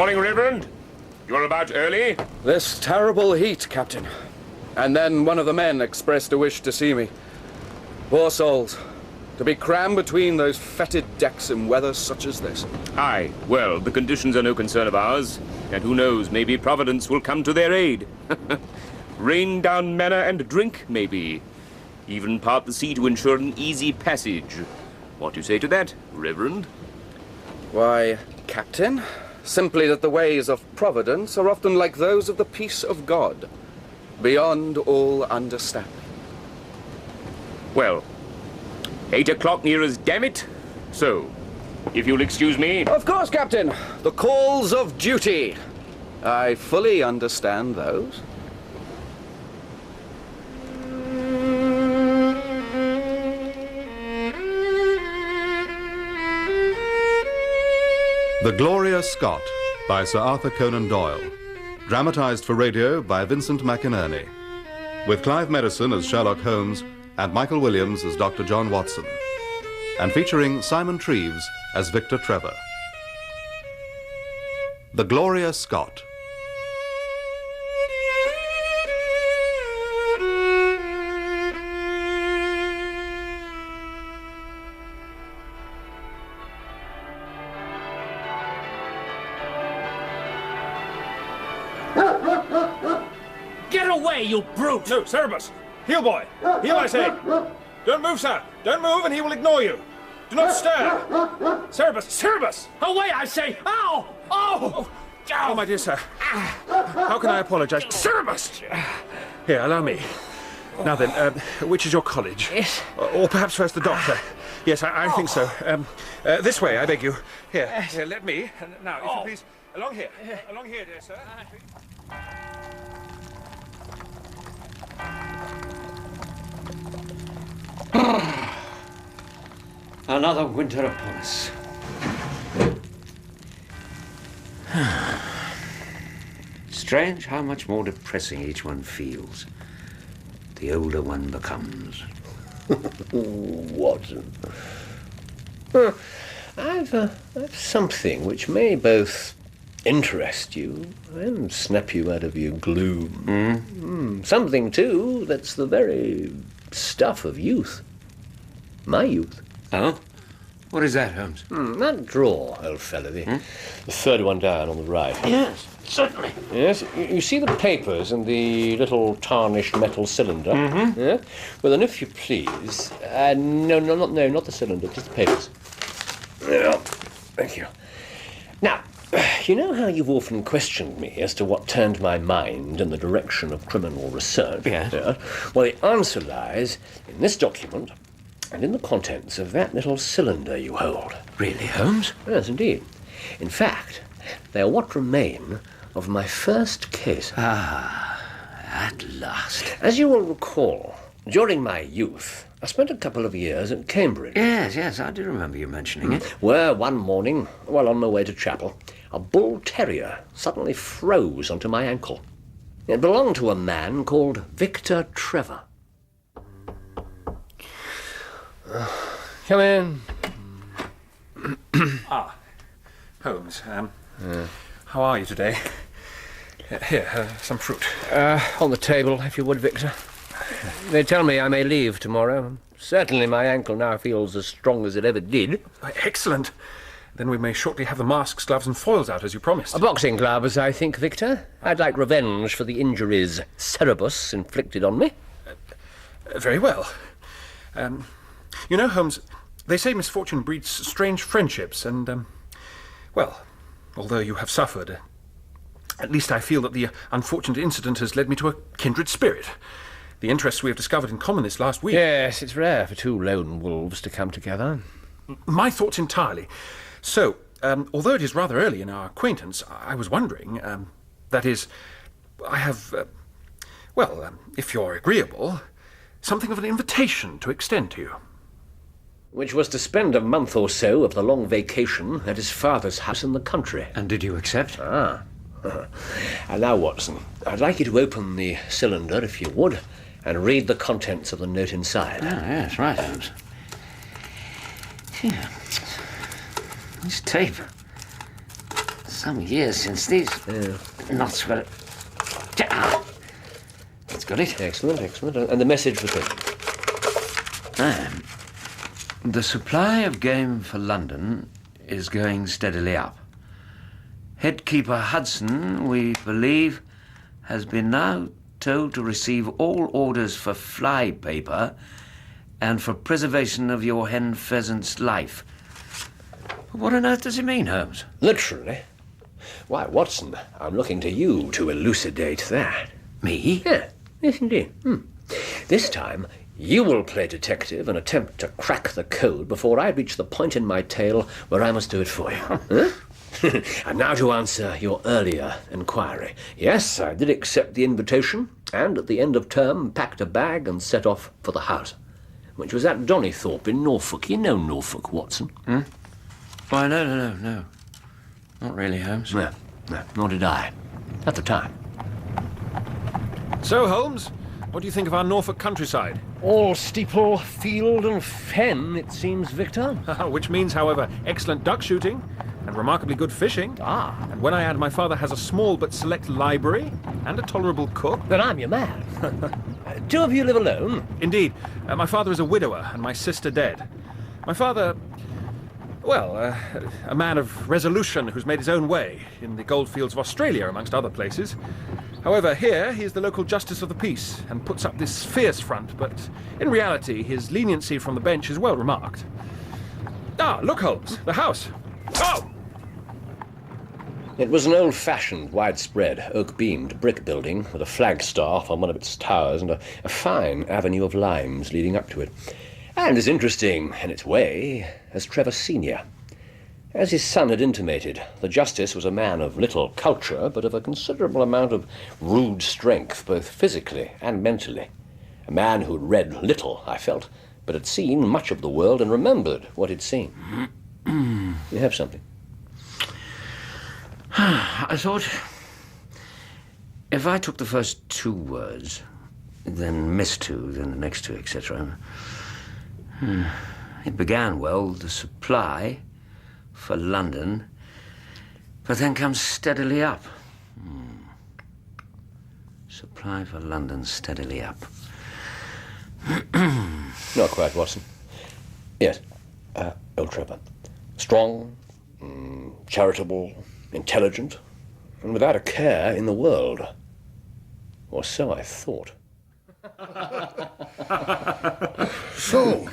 Morning, Reverend. You're about early? This terrible heat, Captain. And then one of the men expressed a wish to see me. Poor souls. To be crammed between those fetid decks in weather such as this. Aye, well, the conditions are no concern of ours. And who knows, maybe Providence will come to their aid. Rain down manna and drink, maybe. Even part the sea to ensure an easy passage. What do you say to that, Reverend? Why, Captain, simply that the ways of Providence are often like those of the peace of God, beyond all understanding. Well, 8 o'clock near us, damn it. So, if you'll excuse me... Of course, Captain. The calls of duty. I fully understand those. The Gloria Scott by Sir Arthur Conan Doyle. Dramatised for radio by Vincent McInerney. With Clive Medicine as Sherlock Holmes and Michael Williams as Dr. John Watson. And featuring Simon Treves as Victor Trevor. The Gloria Scott. Get away, you brute! No, Cerberus! Heel, boy! Heel, I say! Don't move, sir! Don't move, and he will ignore you! Do not stir! Cerberus! Cerberus! Away, I say! Ow! Oh! Oh, my dear sir. How can I apologize? Cerberus! Here, allow me. Now then, which is your college? Yes. Or perhaps first the doctor. Yes, I think so. This way, I beg you. Here, let me. Now, if you please, along here. Along here, dear sir. Another winter upon us. Strange how much more depressing each one feels the older one becomes. Watson. I've something which may both interest you and snap you out of your gloom. Something, too, that's the very stuff of youth. My youth. Oh? What is that, Holmes? That drawer, old fellow, the third one down on the right. Yes, certainly. Yes, you see the papers in the little tarnished metal cylinder? Yeah? Well, then, if you please... No, not the cylinder, just the papers. Yeah, thank you. Now, you know how you've often questioned me as to what turned my mind in the direction of criminal research? Yes. Yeah? Well, the answer lies in this document and in the contents of that little cylinder you hold. Really, Holmes? Yes, indeed. In fact, they are what remain of my first case. Ah, at last. As you will recall, during my youth, I spent a couple of years at Cambridge. Yes, I do remember you mentioning it. Where one morning, while on my way to chapel, a bull terrier suddenly froze onto my ankle. It belonged to a man called Victor Trevor. Come in. Holmes, how are you today? Here, some fruit. On the table, if you would, Victor. They tell me I may leave tomorrow. Certainly my ankle now feels as strong as it ever did. Excellent. Then we may shortly have the masks, gloves and foils out, as you promised. A boxing gloves, I think, Victor. I'd like revenge for the injuries Cerberus inflicted on me. Very well. You know, Holmes, they say misfortune breeds strange friendships, and, well, although you have suffered, at least I feel that the unfortunate incident has led me to a kindred spirit. The interests we have discovered in common this last week... Yes, it's rare for two lone wolves to come together. My thoughts entirely. So, although it is rather early in our acquaintance, I was wondering, that is, I have, if you're agreeable, something of an invitation to extend to you. Which was to spend a month or so of the long vacation at his father's house in the country. And did you accept? And now, Watson, I'd like you to open the cylinder, if you would, and read the contents of the note inside. Oh, yes, right, Holmes. Here. This tape. Some years since these knots were... That's got it. Excellent, excellent. And the message was taken. The supply of game for London is going steadily up. Headkeeper Hudson, we believe, has been now told to receive all orders for fly paper and for preservation of your hen pheasant's life. What on earth does it mean, Holmes? Literally? Why, Watson, I'm looking to you to elucidate that. Me? Yeah, yes, indeed. This time, you will play detective and attempt to crack the code before I reach the point in my tale where I must do it for you. Huh? And now to answer your earlier inquiry. Yes, I did accept the invitation, and at the end of term packed a bag and set off for the house, which was at Donnithorpe in Norfolk. You know Norfolk, Watson? Why, no. Not really, Holmes. No, nor did I. At the time. So, Holmes, what do you think of our Norfolk countryside? All steeple, field and fen, it seems, Victor. Which means, however, excellent duck shooting and remarkably good fishing. And when I add my father has a small but select library and a tolerable cook... Then I'm your man. Two of you live alone? Indeed. My father is a widower and my sister dead. My father... Well, a man of resolution who's made his own way in the goldfields of Australia, amongst other places. However, here he is the local justice of the peace and puts up this fierce front, but in reality his leniency from the bench is well remarked. Ah, look, Holmes, the house. Oh! It was an old-fashioned, widespread, oak-beamed brick building with a flagstaff on one of its towers and a fine avenue of limes leading up to it. And as interesting, in its way, as Trevor Senior. As his son had intimated, the Justice was a man of little culture, but of a considerable amount of rude strength, both physically and mentally. A man who'd read little, I felt, but had seen much of the world and remembered what he'd seen. You have something? I thought... if I took the first two words, then missed two, then the next two, etc. It began well, the supply for London, but then comes steadily up. Supply for London steadily up. Not quite, Watson. Yes, old Trevor. Strong, charitable, intelligent, and without a care in the world. Or so I thought. So,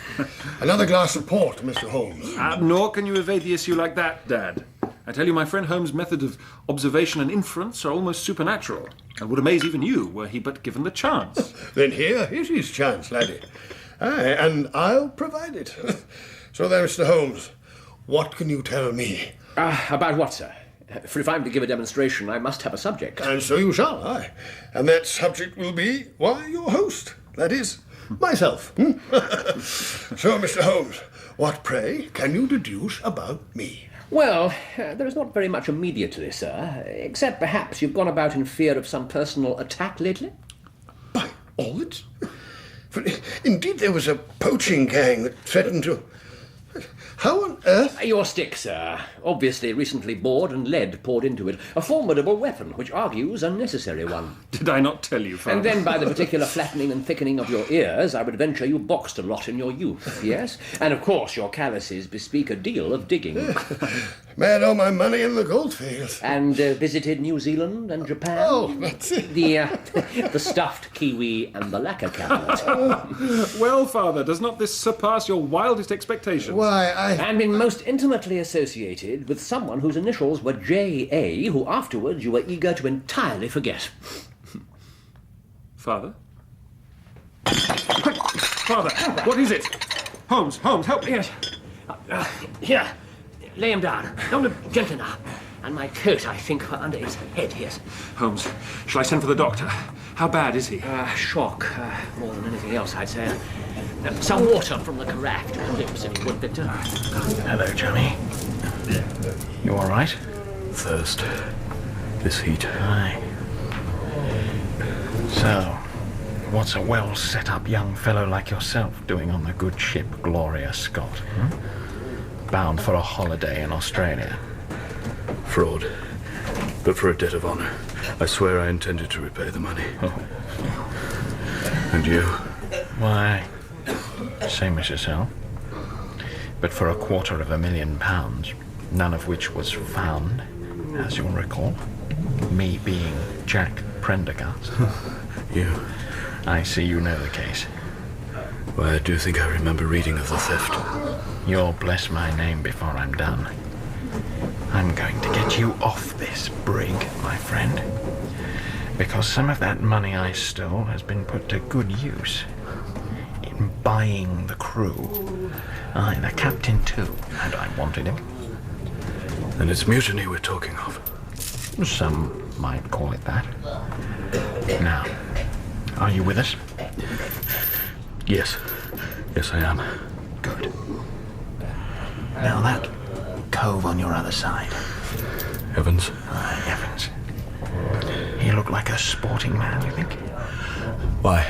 another glass of port, Mr. Holmes. Nor can you evade the issue like that, Dad. I tell you, my friend Holmes' method of observation and inference are almost supernatural, and would amaze even you, were he but given the chance. Then here is his chance, laddie. Aye, and I'll provide it. So then, Mr. Holmes, what can you tell me? About what, sir? For if I'm to give a demonstration, I must have a subject. And so you shall, aye. And that subject will be, why, your host. That is, myself. So, Mr. Holmes, what, pray, can you deduce about me? Well, there is not very much immediately, sir, except perhaps you've gone about in fear of some personal attack lately. By all that's... Indeed, there was a poaching gang that threatened to... How on earth... Your stick, sir. Obviously recently bored and lead poured into it. A formidable weapon, which argues a necessary one. Did I not tell you, Father? And then by the particular flattening and thickening of your ears, I would venture you boxed a lot in your youth, yes? And of course your calluses bespeak a deal of digging. Made all my money in the goldfields. And visited New Zealand and Japan? Oh, that's it. The stuffed kiwi and the lacquer cabinet. Well, Father, does not this surpass your wildest expectations? Why, And been most intimately associated with someone whose initials were J.A., who afterwards you were eager to entirely forget. Father? Father, what is it? Holmes, help me. Yes. Here, lay him down. Don't look gentle now. And my coat, I think, under his head, yes. Holmes, shall I send for the doctor? How bad is he? Shock, more than anything else, I'd say. Some water from the carafe to his lips, if you would, Victor. Hello, Johnny. You all right? Thirst. This heat. Aye. So, what's a well-set-up young fellow like yourself doing on the good ship Gloria, Scott? Bound for a holiday in Australia. fraud. but for a debt of honor. I swear I intended to repay the money. And you? Why, same as yourself. But for £250,000, none of which was found, as you'll recall. Me being Jack Prendergast. You? I see you know the case. Why, I do think I remember reading of the theft. You'll bless my name before I'm done. I'm going to get you off this brig, my friend. Because some of that money I stole has been put to good use. In buying the crew. Aye, the captain too, and I wanted him. And it's mutiny we're talking of. Some might call it that. Now, are you with us? Yes. Yes, I am. Good. Now that cove on your other side. Evans? Evans. He looked like a sporting man, you think? Why,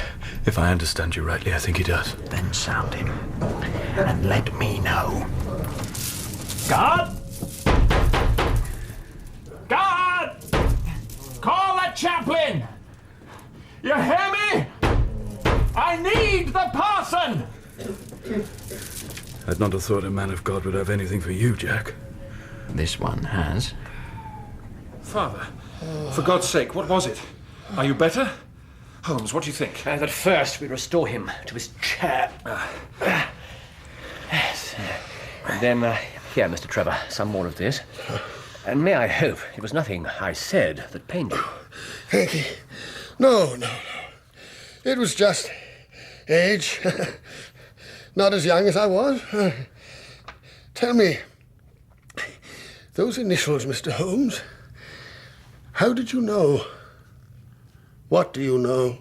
if I understand you rightly, I think he does. Then sound him. And let me know. Guard! Guard! Call the chaplain! You hear me? I need the parson! I'd not have thought a man of God would have anything for you, Jack. This one has. Father, for God's sake, what was it? Are you better? Holmes, what do you think? That first we restore him to his chair. Yes. And then, here, Mr. Trevor, some more of this. And may I hope it was nothing I said that pained you. Thank you. No. It was just age. Not as young as I was. Tell me, those initials, Mr. Holmes, how did you know? What do you know?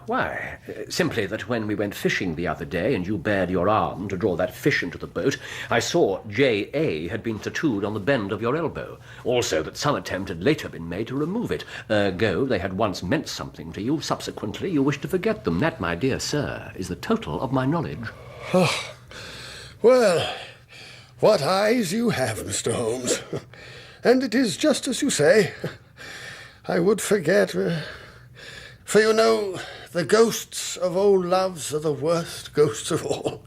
Why, simply that when we went fishing the other day and you bared your arm to draw that fish into the boat, I saw J.A. had been tattooed on the bend of your elbow. Also that some attempt had later been made to remove it. Ergo, they had once meant something to you. Subsequently, you wished to forget them. That, my dear sir, is the total of my knowledge. Oh, well, what eyes you have, Mr. Holmes. And it is just as you say. I would forget. For you know, the ghosts of old loves are the worst ghosts of all.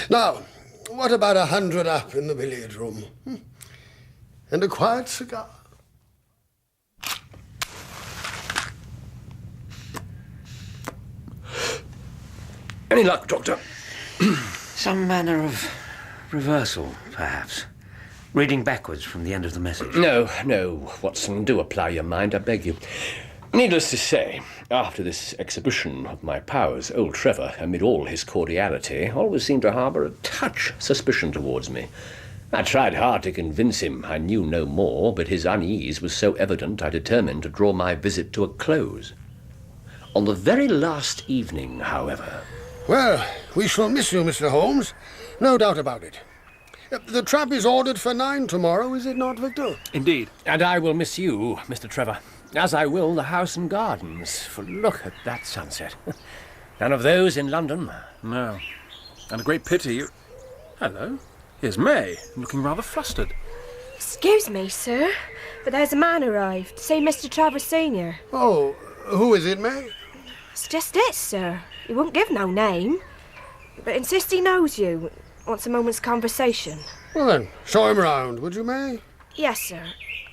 Now, what about 100 up in the billiard room? And a quiet cigar? Any luck, Doctor? Some manner of reversal, perhaps. Reading backwards from the end of the message. No, Watson, do apply your mind, I beg you. Needless to say, after this exhibition of my powers, old Trevor, amid all his cordiality, always seemed to harbour a touch suspicion towards me. I tried hard to convince him I knew no more, but his unease was so evident I determined to draw my visit to a close. On the very last evening, however... Well, we shall miss you, Mr. Holmes. No doubt about it. The trap is ordered for 9 tomorrow, is it not, Victor? Indeed. And I will miss you, Mr. Trevor. As I will the house and gardens, for look at that sunset. None of those in London. No. And a great pity you... Hello. Here's May, looking rather flustered. Excuse me, sir, but there's a man arrived. Say Mr. Travers Senior. Oh, who is it, May? It's just it, sir. He won't give no name, but insists he knows you. Wants a moment's conversation. Well then, show him round, would you, May? Yes, sir.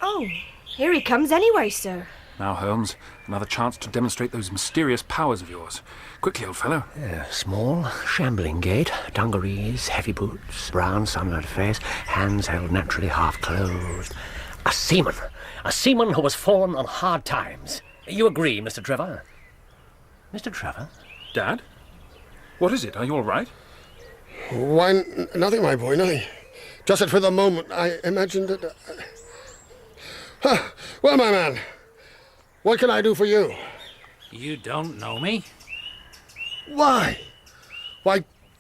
Oh, here he comes anyway, sir. Now, Holmes, another chance to demonstrate those mysterious powers of yours. Quickly, old fellow. Small, shambling gait, dungarees, heavy boots, brown sunburnt face, hands held naturally half closed. A seaman who has fallen on hard times. You agree, Mr. Trevor? Mr. Trevor? Dad? What is it? Are you all right? Why, nothing, my boy, nothing. Just that for the moment I imagined that... Well, my man, what can I do for you? You don't know me? Why,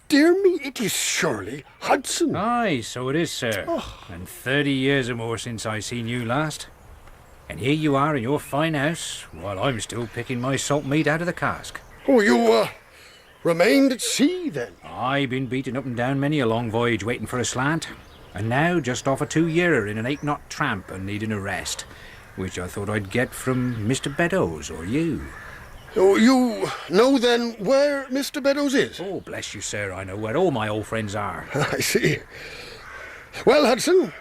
dear me, it is surely Hudson. Aye, so it is, sir. And 30 years or more since I seen you last. And here you are in your fine house, while I'm still picking my salt meat out of the cask. Oh, you, remained at sea, then? I been beaten up and down many a long voyage waiting for a slant. And now just off a 2-yearer in an 8-knot tramp and needing a rest, which I thought I'd get from Mr. Beddoes or you. Oh, you know then where Mr. Beddoes is? Oh, bless you, sir, I know where all my old friends are. I see. Well, Hudson,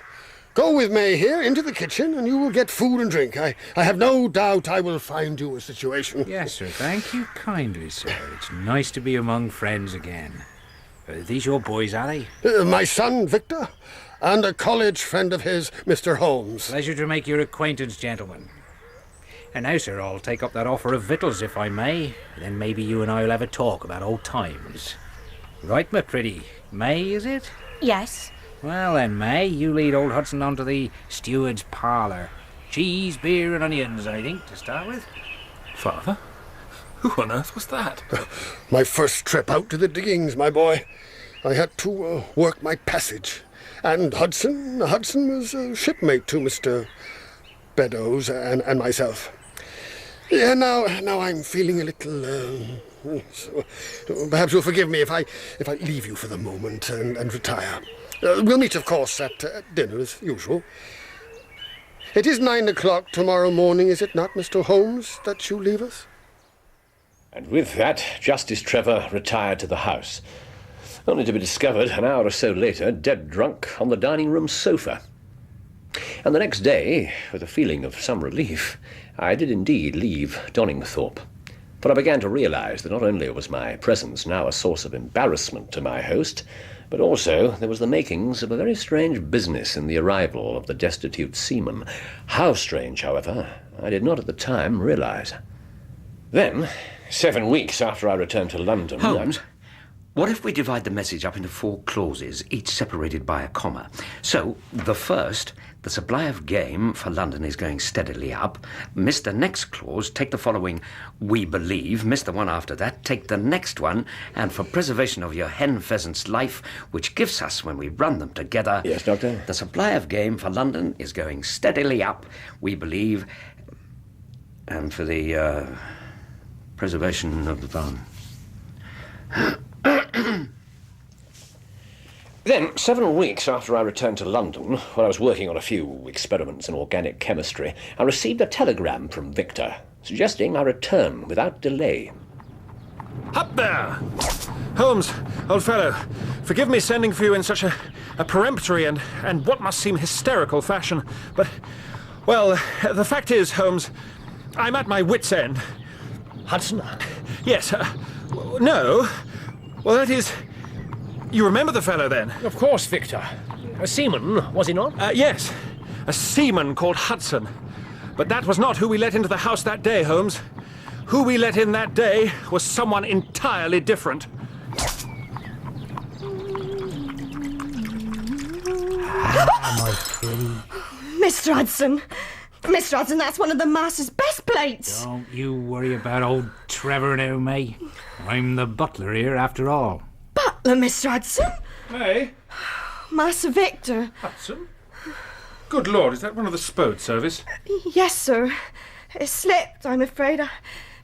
go with May here into the kitchen and you will get food and drink. I have no doubt I will find you a situation. Yes, sir, thank you kindly, sir. It's nice to be among friends again. Are these your boys, are they? My son, Victor, and a college friend of his, Mr. Holmes. Pleasure to make your acquaintance, gentlemen. And now, sir, I'll take up that offer of victuals, if I may. Then maybe you and I will have a talk about old times. Right, my pretty? May, is it? Yes. Well then, May, you lead old Hudson on to the steward's parlour. Cheese, beer and onions, I think, to start with. Father? Who on earth was that? My first trip out to the diggings, my boy. I had to work my passage. And Hudson was a shipmate to Mr. Beddoes and myself. Yeah, now I'm feeling a little... so perhaps you'll forgive me if I leave you for the moment and retire. We'll meet, of course, at dinner as usual. It is 9 o'clock tomorrow morning, is it not, Mr. Holmes, that you leave us? And with that, Justice Trevor retired to the house, only to be discovered an hour or so later dead drunk on the dining room sofa. And the next day, with a feeling of some relief, I did indeed leave Donningthorpe, for I began to realise that not only was my presence now a source of embarrassment to my host, but also there was the makings of a very strange business in the arrival of the destitute seaman. How strange, however, I did not at the time realise. Then, 7 weeks after I returned to London... Holmes, what if we divide the message up into 4 clauses, each separated by a comma? So, the first, the supply of game for London is going steadily up. Miss the next clause, take the following, we believe. Miss the one after that, take the next one. And for preservation of your hen pheasant's life, which gives us when we run them together... Yes, Doctor? The supply of game for London is going steadily up, we believe. And for the, preservation of the barn. Then, 7 weeks after I returned to London, when I was working on a few experiments in organic chemistry, I received a telegram from Victor, suggesting I return without delay. Up there! Holmes, old fellow, forgive me sending for you in such a peremptory and what must seem hysterical fashion, but, well, the fact is, Holmes, I'm at my wit's end. Hudson? Yes, no. Well, that is... You remember the fellow, then? Of course, Victor. A seaman, was he not? Yes. A seaman called Hudson. But that was not who we let into the house that day, Holmes. Who we let in that day was someone entirely different. Mr. Hudson! Mr. Hudson, that's one of the master's best plates! Don't you worry about old Trevor now, May. I'm the butler here, after all. Butler, Mr. Hudson? Hey? Master Victor. Hudson? Good Lord, is that one of the Spode service? Yes, sir. It slipped, I'm afraid.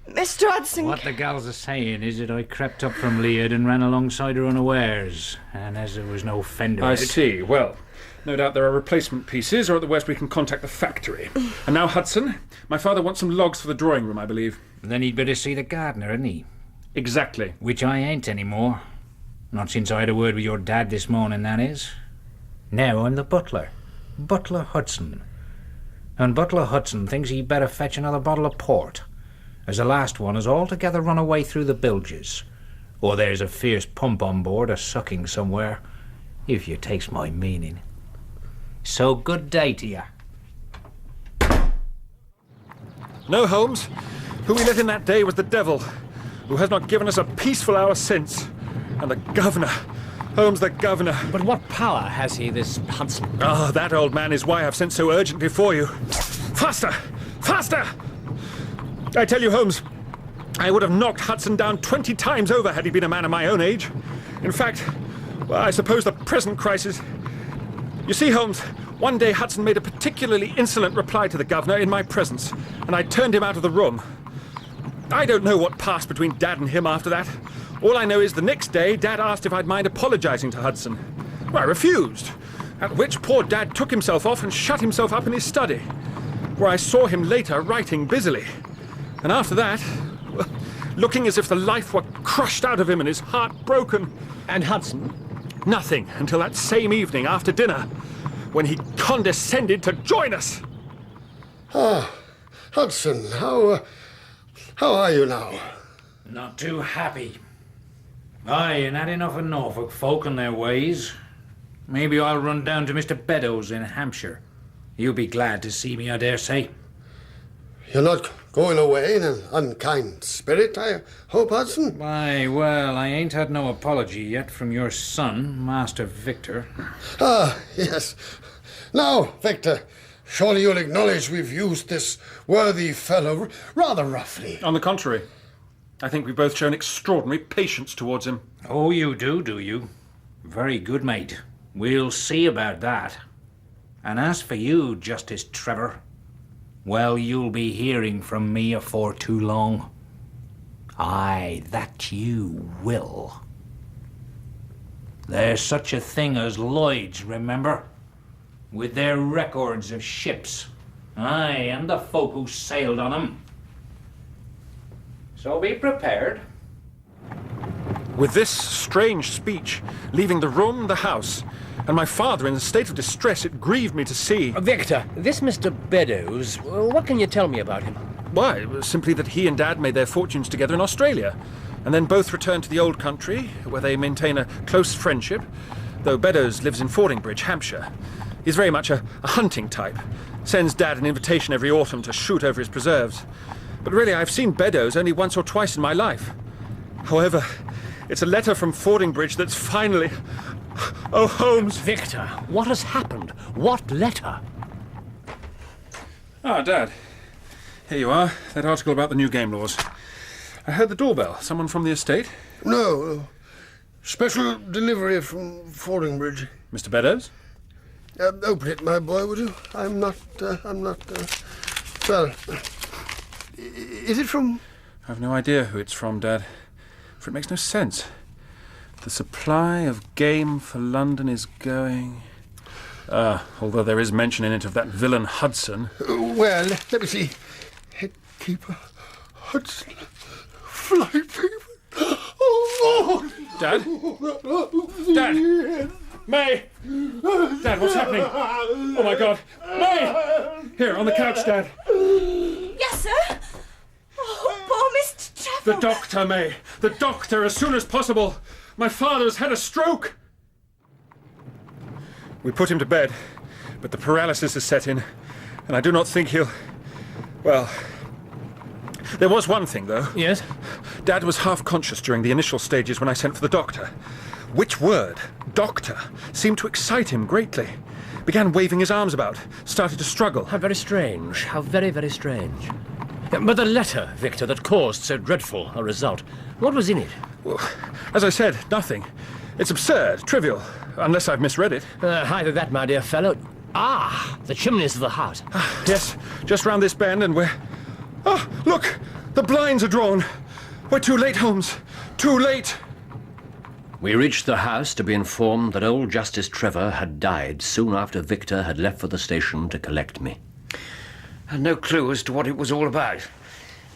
Mr. Hudson... What the gals are saying is that I crept up from Leard and ran alongside her unawares, and as there was no fender... I see. Well, no doubt there are replacement pieces, or at the worst we can contact the factory. And now, Hudson, my father wants some logs for the drawing room, I believe. Then he'd better see the gardener, hadn't he? Exactly. Which I ain't anymore. Not since I had a word with your dad this morning, that is. Now I'm the butler. Butler Hudson. And Butler Hudson thinks he'd better fetch another bottle of port, as the last one has altogether run away through the bilges. Or there's a fierce pump on board a-sucking somewhere, if you takes my meaning. So good day to you. No, Holmes. Who we let in that day was the devil, who has not given us a peaceful hour since. And the governor. Holmes, the governor. But what power has he, this Hudson? Ah, that old man is why I've sent so urgently for you. Faster! Faster! I tell you, Holmes, I would have knocked Hudson down 20 times over had he been a man of my own age. In fact, well, I suppose the present crisis... You see, Holmes, one day Hudson made a particularly insolent reply to the governor in my presence, and I turned him out of the room. I don't know what passed between Dad and him after that. All I know is the next day, Dad asked if I'd mind apologising to Hudson. Well, I refused. At which poor Dad took himself off and shut himself up in his study, where I saw him later writing busily. And after that, looking as if the life were crushed out of him and his heart broken. And Hudson? Nothing until that same evening after dinner, when he condescended to join us. Ah, Hudson, how are you now? Not too happy. Aye, and had enough of Norfolk folk and their ways. Maybe I'll run down to Mr. Beddoes in Hampshire. You'll be glad to see me, I dare say. You're not going away in an unkind spirit, I hope, Hudson? Why, well, I ain't had no apology yet from your son, Master Victor. Ah, yes. Now, Victor, surely you'll acknowledge we've used this worthy fellow rather roughly. On the contrary, I think we've both shown extraordinary patience towards him. Oh, you do you? Very good, mate. We'll see about that. And as for you, Justice Trevor, well, you'll be hearing from me afore too long. Aye, that you will. There's such a thing as Lloyd's, remember? With their records of ships. Aye, and the folk who sailed on 'em. So be prepared. With this strange speech, leaving the room, the house, and my father in a state of distress, it grieved me to see. Victor, this Mr. Beddoes, what can you tell me about him? Why, it was simply that he and Dad made their fortunes together in Australia, and then both returned to the old country, where they maintain a close friendship, though Beddoes lives in Fordingbridge, Hampshire. He's very much a hunting type, sends Dad an invitation every autumn to shoot over his preserves. But really, I've seen Beddoes only once or twice in my life. However, it's a letter from Fordingbridge that's finally... Oh, Holmes! Victor, what has happened? What letter? Ah, Dad. Here you are, that article about the new game laws. I heard the doorbell. Someone from the estate? No. Special delivery from Fordingbridge. Mr. Beddoes? Open it, my boy, would you? I'm not, well... Is it from... I've no idea who it's from, Dad, for it makes no sense. The supply of game for London is going... although there is mention in it of that villain Hudson. Well, let me see. Headkeeper Hudson. Fly paper. Oh, Dad? Dad? May! Dad, what's happening? Oh, my God. May! Here, on the couch, Dad. Yes, sir? Oh, poor Mr. Trevor. The doctor, May. The doctor, as soon as possible. My father's had a stroke. We put him to bed, but the paralysis has set in, and I do not think he'll... Well, there was one thing, though. Yes? Dad was half conscious during the initial stages when I sent for the doctor. Which word, doctor, seemed to excite him greatly. Began waving his arms about, started to struggle. How very strange. How very, very strange. But the letter, Victor, that caused so dreadful a result, what was in it? Well, as I said, nothing. It's absurd, trivial, unless I've misread it. Either that, my dear fellow... Ah, the chimneys of the house. Yes, just round this bend and we're... Ah, look! The blinds are drawn! We're too late, Holmes. Too late! We reached the house to be informed that old Justice Trevor had died soon after Victor had left for the station to collect me. I had no clue as to what it was all about.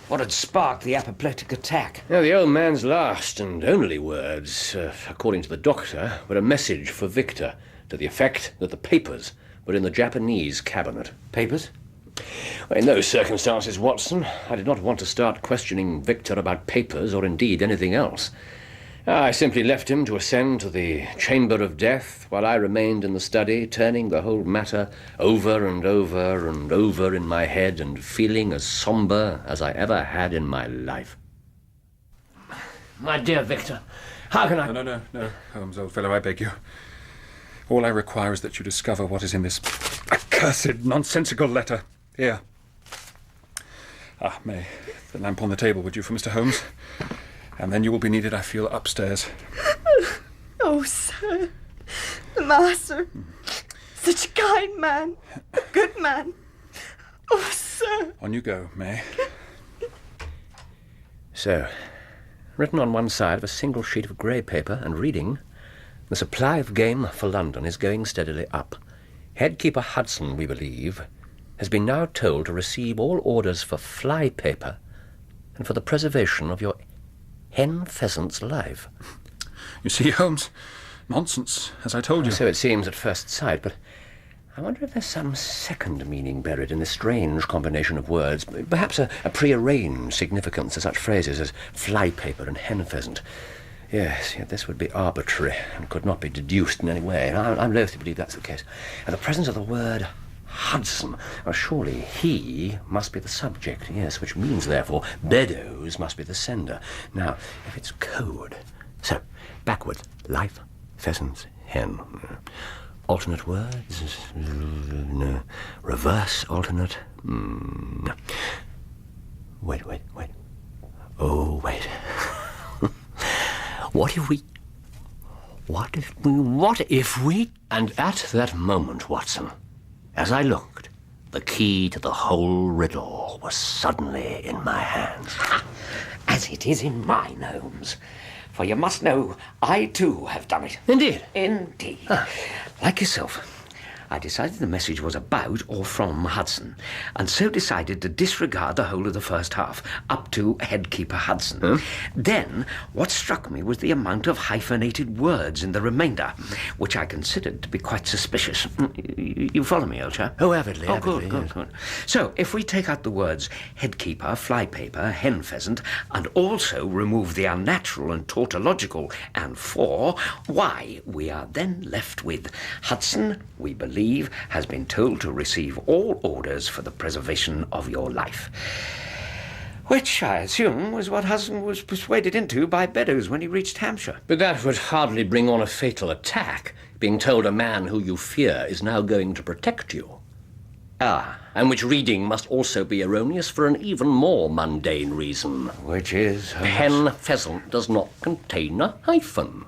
What had sparked the apoplectic attack? Now, the old man's last and only words, according to the doctor, were a message for Victor, to the effect that the papers were in the Japanese cabinet. Papers? Well, in those circumstances, Watson, I did not want to start questioning Victor about papers or indeed anything else. I simply left him to ascend to the chamber of death while I remained in the study, turning the whole matter over and over and over in my head and feeling as sombre as I ever had in my life. My dear Victor, how can I... No, Holmes, old fellow, I beg you. All I require is that you discover what is in this accursed, nonsensical letter. Here. Ah, May, the lamp on the table, would you, for Mr. Holmes? And then you will be needed, I feel, upstairs. Oh, sir. The master. Such a kind man. A good man. Oh, sir. On you go, May. So, written on one side of a single sheet of grey paper and reading, The supply of game for London is going steadily up. Headkeeper Hudson, we believe, has been now told to receive all orders for fly paper and for the preservation of your hen pheasant's life. You see, Holmes, nonsense, as I told you. So it seems at first sight, but I wonder if there's some second meaning buried in this strange combination of words. Perhaps a prearranged significance to such phrases as fly paper and hen pheasant. Yes, yet this would be arbitrary and could not be deduced in any way, and I'm loath to believe that's the case. And the presence of the word Hudson, well, surely he must be the subject, yes, which means, therefore, Beddoes must be the sender. Now, if it's code... So, backwards, life, pheasants, hen. Alternate words? No. Reverse alternate? No. Wait. Oh, wait. What if we... And at that moment, Watson, as I looked, the key to the whole riddle was suddenly in my hands. As it is in mine, Holmes. For you must know, I too have done it. Indeed? Indeed. Like yourself, I decided the message was about or from Hudson, and so decided to disregard the whole of the first half, up to Headkeeper Hudson. Then, what struck me was the amount of hyphenated words in the remainder, which I considered to be quite suspicious. You follow me, old chap? Oh, avidly. Good. So, if we take out the words headkeeper, flypaper, hen pheasant, and also remove the unnatural and tautological and for, why, we are then left with Hudson, we believe, has been told to receive all orders for the preservation of your life. Which, I assume, was what Hudson was persuaded into by Beddoes when he reached Hampshire. But that would hardly bring on a fatal attack, being told a man who you fear is now going to protect you. And which reading must also be erroneous for an even more mundane reason. Which is... Hen pheasant does not contain a hyphen.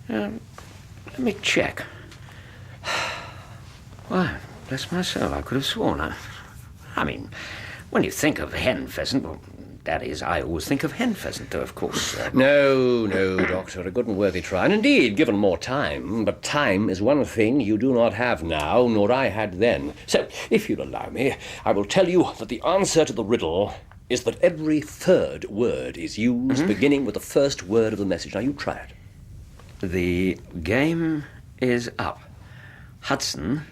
Let me check. Why, bless my soul, I could have sworn. I mean, when you think of hen pheasant, well, that is, I always think of hen pheasant, though, of course. No, Doctor, a good and worthy try. And indeed, given more time. But time is one thing you do not have now, nor I had then. So, if you'll allow me, I will tell you that the answer to the riddle is that every third word is used, beginning with the first word of the message. Now, you try it. The game is up. Hudson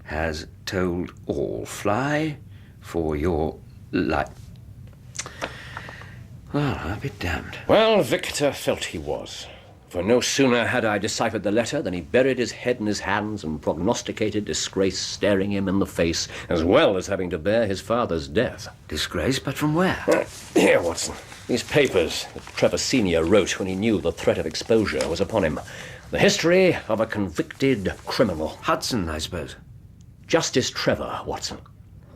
has told all. Fly for your life. Well, I'll be damned. Well, Victor felt he was. For no sooner had I deciphered the letter than he buried his head in his hands and prognosticated disgrace staring him in the face, as well as having to bear his father's death. Disgrace? But from where? Here, Watson. These papers that Trevor Sr. wrote when he knew the threat of exposure was upon him. The history of a convicted criminal. Hudson, I suppose. Justice Trevor, Watson.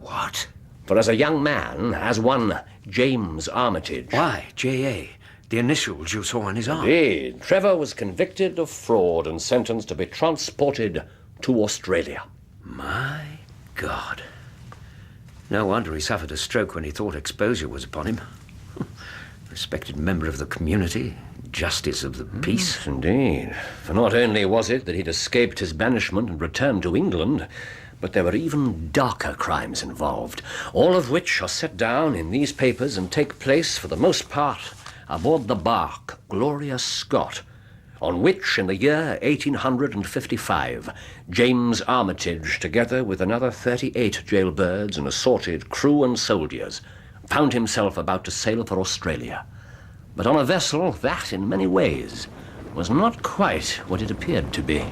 What? For as a young man, as one James Armitage... Why, J.A., the initials you saw on his arm? Indeed. Trevor was convicted of fraud and sentenced to be transported to Australia. My God. No wonder he suffered a stroke when he thought exposure was upon him. Respected member of the community, justice of the peace. Indeed. For not only was it that he'd escaped his banishment and returned to England, but there were even darker crimes involved, all of which are set down in these papers and take place, for the most part, aboard the bark Gloria Scott, on which, in the year 1855, James Armitage, together with another 38 jailbirds and assorted crew and soldiers, found himself about to sail for Australia, but on a vessel that, in many ways, was not quite what it appeared to be.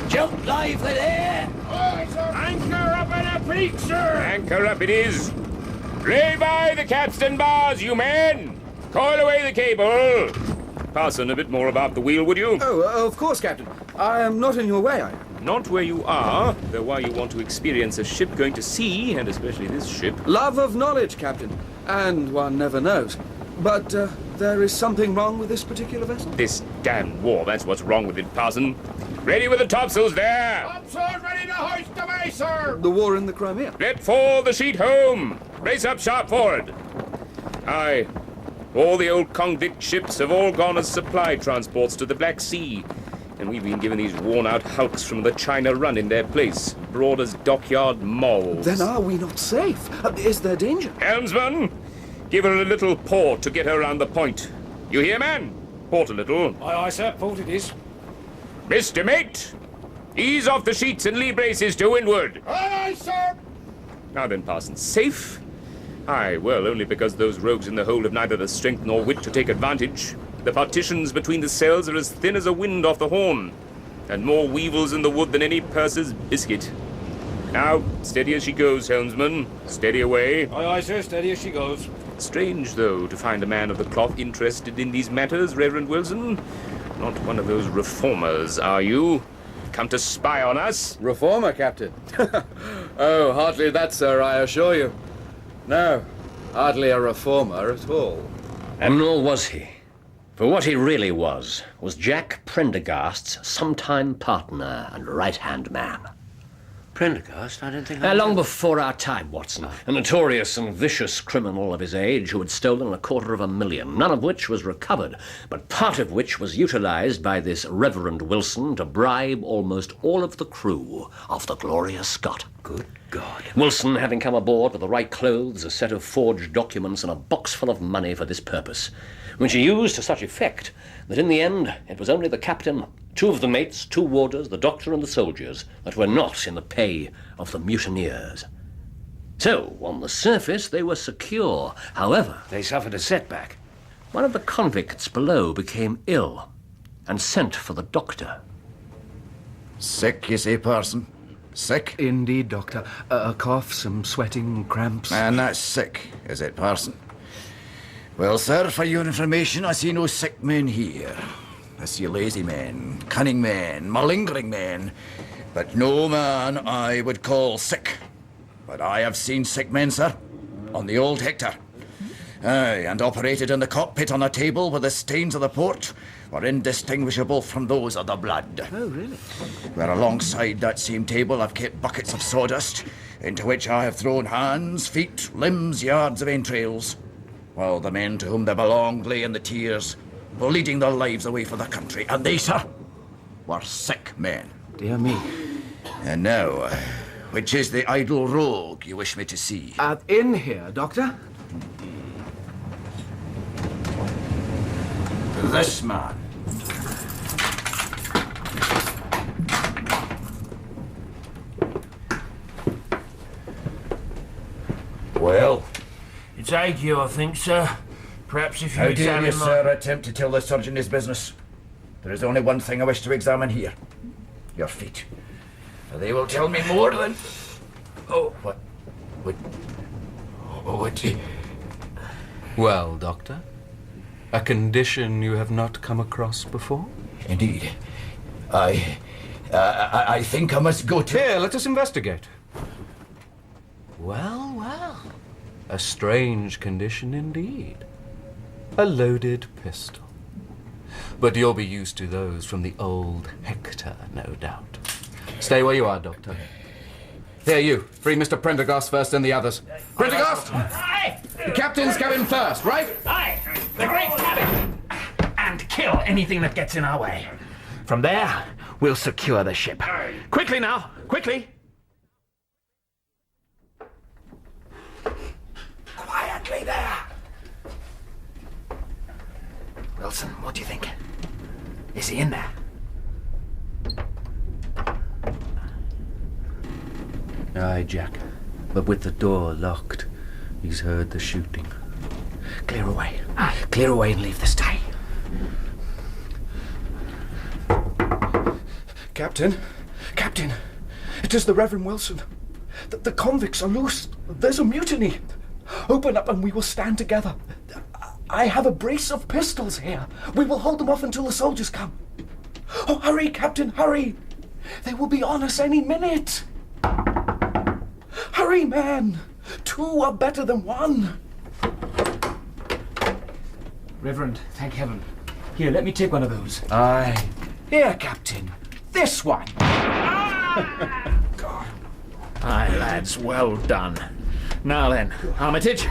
Jump lively there! Anchor up at a peak, sir! Anchor up it is. Lay by the capstan bars, you men! Coil away the cable! Parson, a bit more about the wheel, would you? Oh, of course, Captain. I am not in your way, I am. Not where you are, though why you want to experience a ship going to sea, and especially this ship. Love of knowledge, Captain. And one never knows. But there is something wrong with this particular vessel? This damn war, that's what's wrong with it, Parson. Ready with the topsails there! Topsails ready to hoist away, sir! The war in the Crimea. Let fall the sheet home! Brace up sharp forward! Aye, All the old convict ships have all gone as supply transports to the Black Sea. And we've been given these worn-out hulks from the China Run in their place, broad as dockyard malls. Then are we not safe? Is there danger? Helmsman, give her a little port to get her round the point. You hear, man? Port a little. Aye, aye, sir. Port it is. Mr. Mate, ease off the sheets and lee braces to windward. Aye, aye, sir. Now then, Parson, safe? Aye, well, only because those rogues in the hold have neither the strength nor wit to take advantage. The partitions between the cells are as thin as a wind off the horn, and more weevils in the wood than any purser's biscuit. Now, steady as she goes, helmsman. Steady away. Aye, aye, sir. Steady as she goes. Strange, though, to find a man of the cloth interested in these matters, Reverend Wilson. Not one of those reformers, are you? Come to spy on us? Reformer, Captain? Oh, hardly that, sir, I assure you. No, hardly a reformer at all. And nor was he. For what he really was Jack Prendergast's sometime partner and right-hand man. Prendergast? I don't think I Long before our time, Watson. A notorious and vicious criminal of his age who had stolen $250,000, none of which was recovered, but part of which was utilized by this Reverend Wilson to bribe almost all of the crew of the Gloria Scott. Good God. Wilson having come aboard with the right clothes, a set of forged documents, and a box full of money for this purpose, which he used to such effect that in the end it was only the captain, 2 of the mates, 2 warders, the doctor, and the soldiers that were not in the pay of the mutineers. So, on the surface, they were secure. However, They suffered a setback. one of the convicts below became ill and sent for the doctor. Sick, you say, Parson? Sick? Indeed, Doctor. A cough, some sweating, cramps. And that's sick, is it, Parson? Well, sir, for your information, I see no sick men here. I see lazy men, cunning men, malingering men, but no man I would call sick. But I have seen sick men, sir, on the old Hector. Aye, and operated in the cockpit on a table where the stains of the port were indistinguishable from those of the blood. Oh, really? Where alongside that same table I've kept buckets of sawdust, into which I have thrown hands, feet, limbs, yards of entrails, while the men to whom they belonged lay in the tears, bleeding their lives away for the country. And they, sir, were sick men. Dear me. And now, which is the idle rogue you wish me to see? In here, Doctor. This man. Well? It's ague, I think, sir. Perhaps if you How dare examine you, sir, attempt to tell the surgeon his business? There is only one thing I wish to examine here. Your feet. For they will tell me more than... Oh, what... Well, Doctor? A condition you have not come across before? Indeed. I think I must go to... Here, let us investigate. Well, well. A strange condition indeed. A loaded pistol. But you'll be used to those from the old Hector, no doubt. Stay where you are, Doctor. Here, you. Free Mr. Prendergast first and the others. Prendergast! Aye! The captain's coming first, right? Aye! The great cabin! And kill anything that gets in our way. From there, we'll secure the ship. Quickly now! Quickly! Quietly there! Wilson, what do you think? Is he in there? Aye, Jack. But with the door locked, he's heard the shooting. Clear away. Clear away and leave the stay. Captain! Captain! It is the Reverend Wilson. The convicts are loose. There's a mutiny. Open up and we will stand together. I have a brace of pistols here. We will hold them off until the soldiers come. Oh, hurry, Captain, hurry! They will be on us any minute. Hurry, man! 2 are better than 1. Reverend, thank heaven. Here, let me take one of those. Aye. Here, Captain. This one. God. Aye, lads, well done. Now then, Armitage,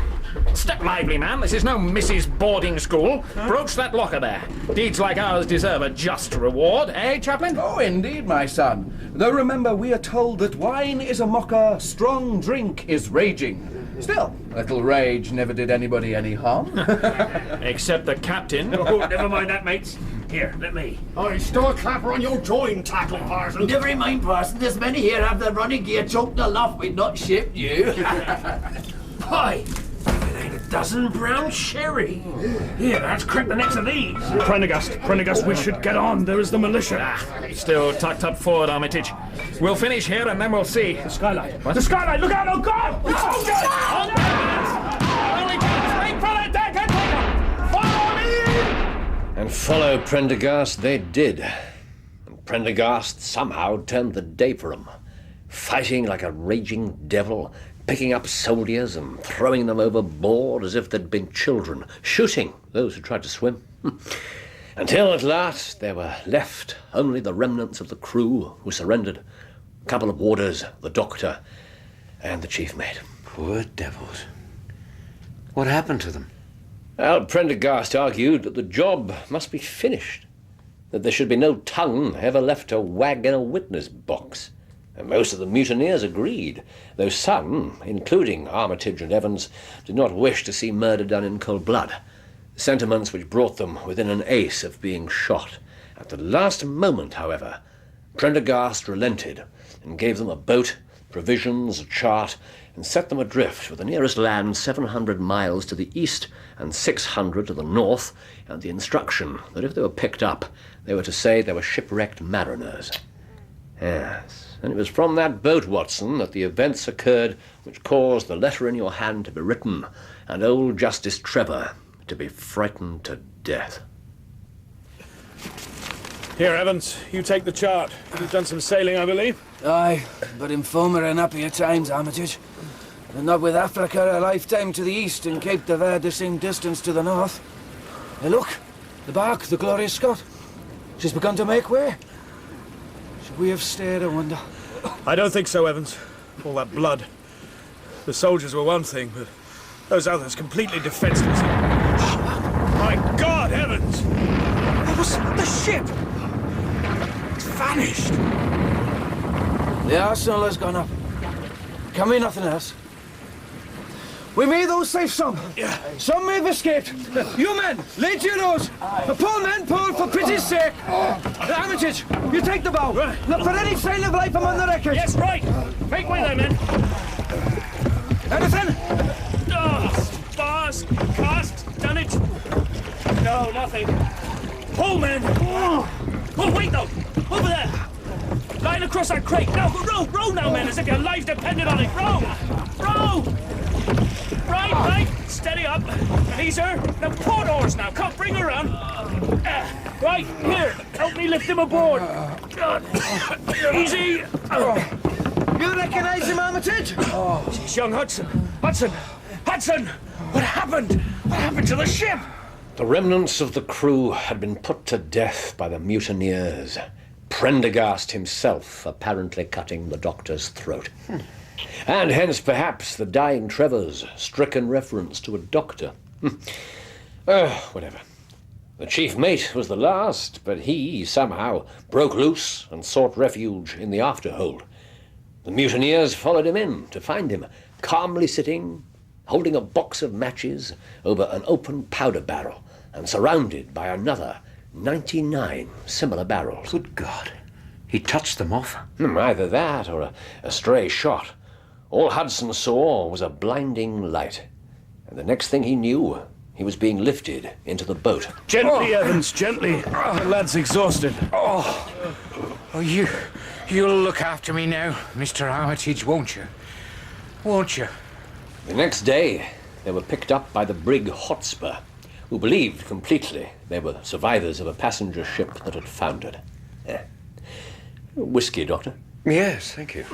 Step lively, man. This is no Mrs. Boarding School. Broach that locker there. Deeds like ours deserve a just reward, eh, Chaplain? Oh, indeed, my son. Though remember, we are told that wine is a mocker, strong drink is raging. Still, a little rage never did anybody any harm. Except the captain. Oh, never mind that, mates. Here, let me. I still a clapper on your join, tackle, Parson. Never mind, Parson. There's many here have the running gear choked aloft. We've not shipped you. Why, it ain't a dozen brown sherry. Here, let's crack the necks of these. Prendergast, we should get on. There is the militia. Still tucked up forward, Armitage. We'll finish here and then we'll see. The skylight. The skylight! Look out! Oh, God! Oh, God! Straight for the deck and take 'em! Follow me! And follow Prendergast they did. And Prendergast somehow turned the day for 'em, fighting like a raging devil, picking up soldiers and throwing them overboard as if they'd been children, shooting those who tried to swim. Until at last there were left only the remnants of the crew who surrendered. A couple of warders, the doctor, and the chief mate. Poor devils. What happened to them? Well, Prendergast argued that the job must be finished, that there should be no tongue ever left to wag in a witness box. And most of the mutineers agreed, though some, including Armitage and Evans, did not wish to see murder done in cold blood, sentiments which brought them within an ace of being shot. At the last moment, however, Prendergast relented and gave them a boat, provisions, a chart, and set them adrift for the nearest land 700 miles to the east and 600 to the north, and the instruction that if they were picked up, they were to say they were shipwrecked mariners. Yes, and it was from that boat, Watson, that the events occurred which caused the letter in your hand to be written, and old Justice Trevor to be frightened to death. Here, Evans, you take the chart. You've done some sailing, I believe. Aye, but in former and happier times, Armitage. And not with Africa a lifetime to the east and Cape de Verde the same distance to the north. Hey, look, the bark, the Gloria Scott. She's begun to make way. Should we have stayed, I wonder? I don't think so, Evans. All that blood. The soldiers were one thing, but those others completely defenseless. My God, Evans! What was the ship? It's vanished. The arsenal has gone up. Can we nothing else? We made those safe some. Yeah. Some may have escaped. You men, lay to your oars. Pull, men, pull, for pity's sake. Armitage, you take the bow. Right. Look for any sign of life among the wreckage. Yes, right. Make way there, men. Anything? Oh, bars, cast, done it. No, nothing. Pull, men. Oh, wait, no. Over there. Lying across that crate. Now, row now, men, as if your life depended on it. Row. Right. Steady up. Easier. Now, port oars now. Come, bring her around. Right, here. Help me lift him aboard. Easy. You recognize him, Armitage? It's young Hudson. Hudson! What happened? What happened to the ship? The remnants of the crew had been put to death by the mutineers. Prendergast himself apparently cutting the doctor's throat. And hence, perhaps, the dying Trevor's stricken reference to a doctor. Whatever. The chief mate was the last, but he somehow broke loose and sought refuge in the afterhold. The mutineers followed him in to find him calmly sitting, holding a box of matches over an open powder barrel and surrounded by another 99 similar barrels. Good God. He touched them off? Either that or a stray shot. All Hudson saw was a blinding light. And the next thing he knew, he was being lifted into the boat. Gently, Evans, gently. The lad's exhausted. You'll look after me now, Mr. Armitage, won't you? Won't you? The next day, they were picked up by the brig Hotspur, who believed completely they were survivors of a passenger ship that had foundered. Whiskey, Doctor? Yes, thank you.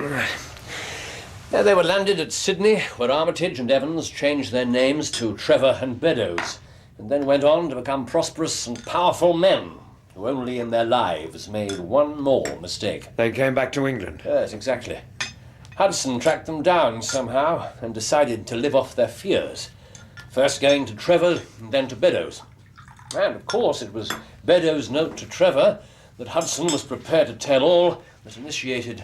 They were landed at Sydney, where Armitage and Evans changed their names to Trevor and Beddoes, and then went on to become prosperous and powerful men, who only in their lives made one more mistake. They came back to England? Yes, exactly. Hudson tracked them down somehow and decided to live off their fears. First going to Trevor, and then to Beddoes. And, of course, it was Beddoes' note to Trevor that Hudson was prepared to tell all that initiated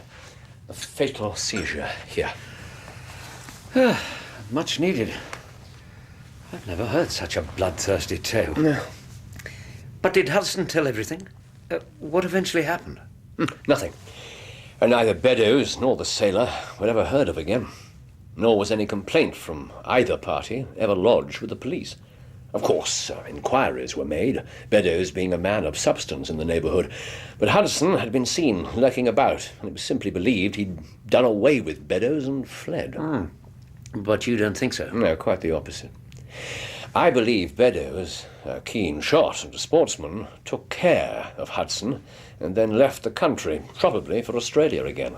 the fatal seizure here. Much needed. I've never heard such a bloodthirsty tale. No. But did Hudson tell everything? What eventually happened? Nothing. And neither Beddoes nor the sailor were ever heard of again. Nor was any complaint from either party ever lodged with the police. Of course, inquiries were made, Beddoes being a man of substance in the neighbourhood. But Hudson had been seen lurking about, and it was simply believed he'd done away with Beddoes and fled. But you don't think so? No, quite the opposite. I believe Beddoes, a keen shot and a sportsman, took care of Hudson and then left the country, probably for Australia again.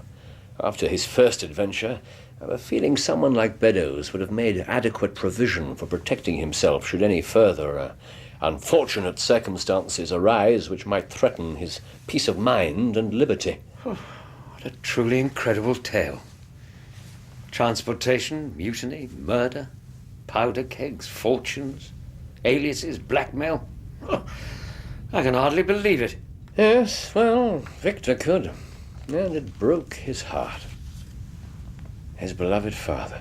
After his first adventure, I have a feeling someone like Beddoes would have made adequate provision for protecting himself should any further unfortunate circumstances arise which might threaten his peace of mind and liberty. What a truly incredible tale. Transportation, mutiny, murder, powder kegs, fortunes, aliases, blackmail. I can hardly believe it. Yes, well, Victor could, and it broke his heart. His beloved father.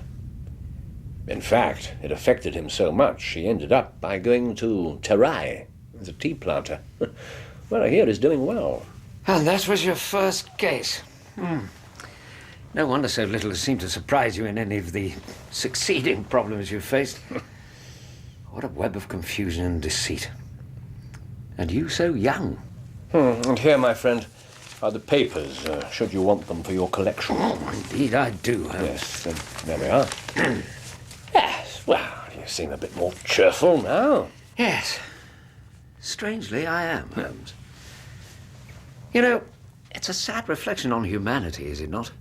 In fact, it affected him so much he ended up by going to Terai as a tea planter. Well, I hear he's doing well. And that was your first case. No wonder so little has seemed to surprise you in any of the succeeding problems you've faced. What a web of confusion and deceit. And you so young. And here, my friend, are the papers, should you want them for your collection. Oh, indeed I do. Yes, there we are. Yes, well, you seem a bit more cheerful now. Yes. Strangely, I am, Holmes. You know, it's a sad reflection on humanity, is it not?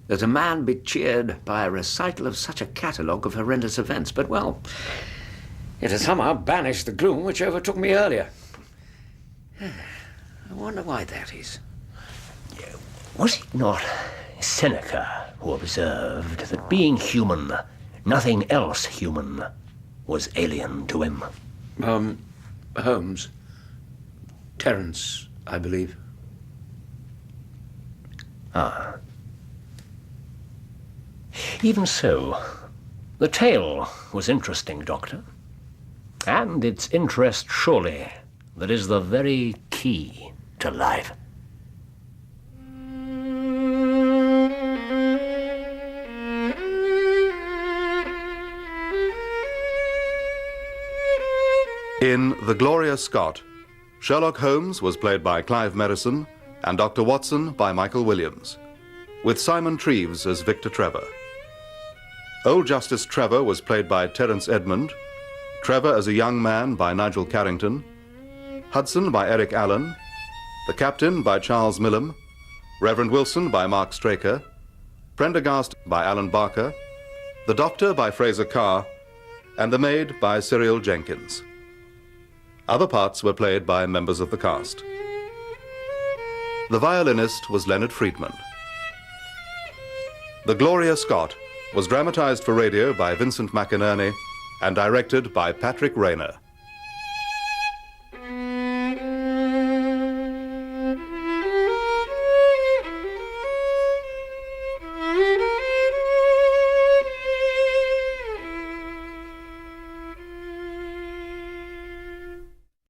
That a man be cheered by a recital of such a catalogue of horrendous events. But, well, it has somehow banished the gloom which overtook me earlier. I wonder why that is. Was it not Seneca who observed that being human, nothing else human, was alien to him? Holmes. Terence, I believe. Ah. Even so, the tale was interesting, Doctor. And its interest, surely, that is the very key to life. In The Gloria Scott, Sherlock Holmes was played by Clive Merrison and Dr. Watson by Michael Williams, with Simon Treves as Victor Trevor. Old Justice Trevor was played by Terence Edmund, Trevor as a young man by Nigel Carrington, Hudson by Eric Allen, the Captain by Charles Millam, Reverend Wilson by Mark Straker, Prendergast by Alan Barker, the Doctor by Fraser Carr, and the Maid by Cyril Jenkins. Other parts were played by members of the cast. The violinist was Leonard Friedman. The Gloria Scott was dramatized for radio by Vincent McInerney and directed by Patrick Rayner.